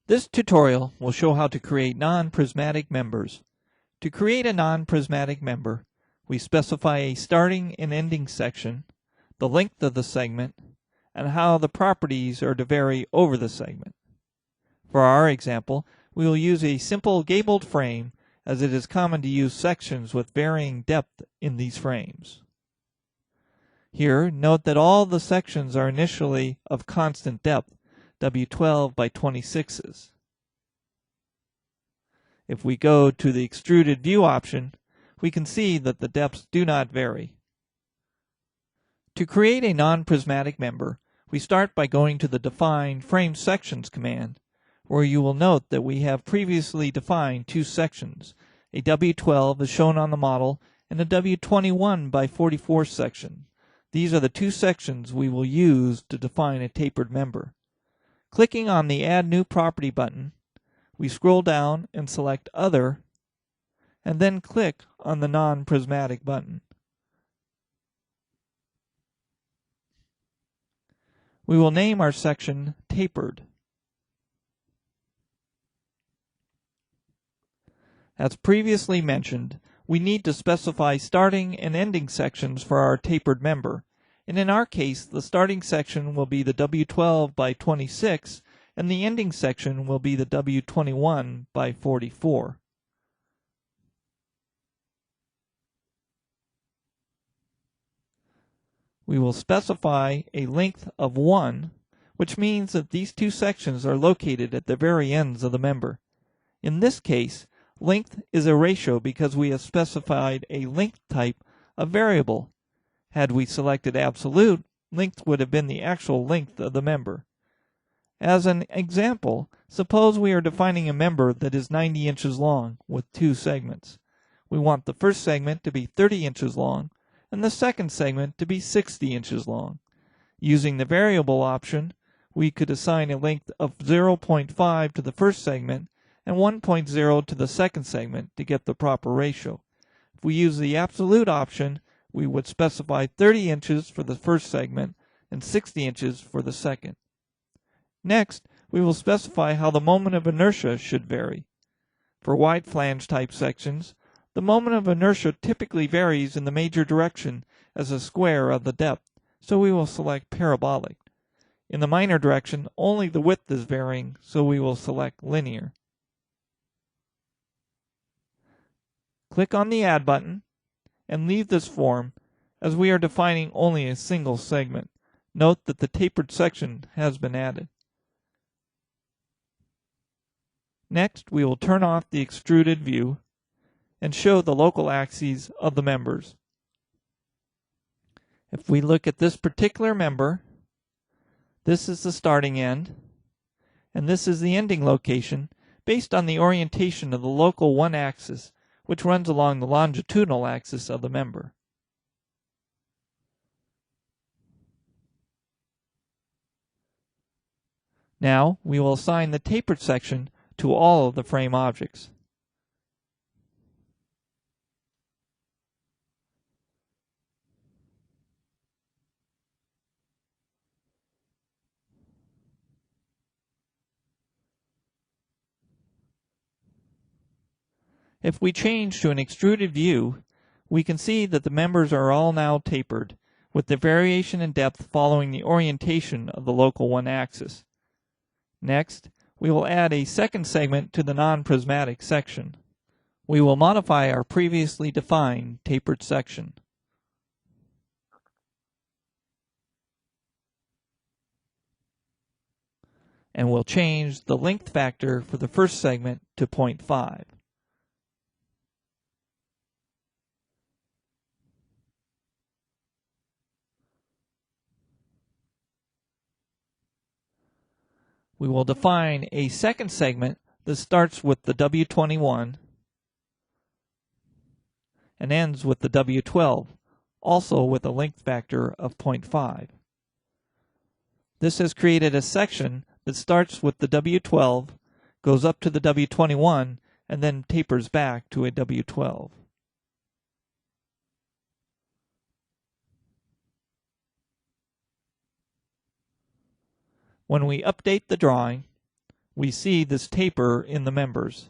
This tutorial will show how to create non-prismatic members. To create a non-prismatic member, we specify a starting and ending section, the length of the segment, and how the properties are to vary over the segment. For our example, we will use a simple gabled frame, as it is common to use sections with varying depth in these frames. Here, note that all the sections are initially of constant depth, W12 by 26s. If we go to the extruded view option, we can see that the depths do not vary. To create a non-prismatic member, we start by going to the Define Frame Sections command, where you will note that we have previously defined two sections, a W12 as shown on the model and a W21 by 44 section. These are the two sections we will use to define a tapered member. Clicking on the Add New Property button, we scroll down and select Other, and then click on the Non-Prismatic button. We will name our section Tapered. As previously mentioned, we need to specify starting and ending sections for our tapered member, and in our case the starting section will be the W12 by 26 and the ending section will be the W21 by 44. We will specify a length of 1, which means that these two sections are located at the very ends of the member. In this case, length is a ratio because we have specified a length type of variable. Had we selected absolute, length would have been the actual length of the member. As an example, suppose we are defining a member that is 90 inches long with two segments. We want the first segment to be 30 inches long and the second segment to be 60 inches long. Using the variable option, we could assign a length of 0.5 to the first segment and 1.0 to the second segment to get the proper ratio. If we use the absolute option, we would specify 30 inches for the first segment and 60 inches for the second. Next, we will specify how the moment of inertia should vary. For wide flange type sections, the moment of inertia typically varies in the major direction as a square of the depth, so we will select parabolic. In the minor direction, only the width is varying, so we will select linear. Click on the Add button and leave this form, as we are defining only a single segment. Note that the tapered section has been added. Next, we will turn off the extruded view and show the local axes of the members. If we look at this particular member, this is the starting end, and this is the ending location based on the orientation of the local one-axis, which runs along the longitudinal axis of the member. Now we will assign the tapered section to all of the frame objects. If we change to an extruded view, we can see that the members are all now tapered, with the variation in depth following the orientation of the local one-axis. Next, we will add a second segment to the non-prismatic section. We will modify our previously defined tapered section. And we'll change the length factor for the first segment to 0.5. We will define a second segment that starts with the W21 and ends with the W12, also with a length factor of 0.5. This has created a section that starts with the W12, goes up to the W21, and then tapers back to a W12. When we update the drawing, we see this taper in the members.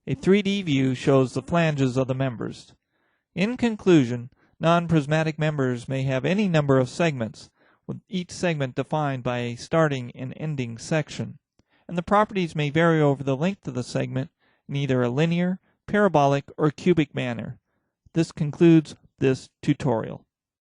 A 3D view shows the flanges of the members. In conclusion, non-prismatic members may have any number of segments, with each segment defined by a starting and ending section, and the properties may vary over the length of the segment in either a linear, parabolic, or cubic manner. This concludes this tutorial.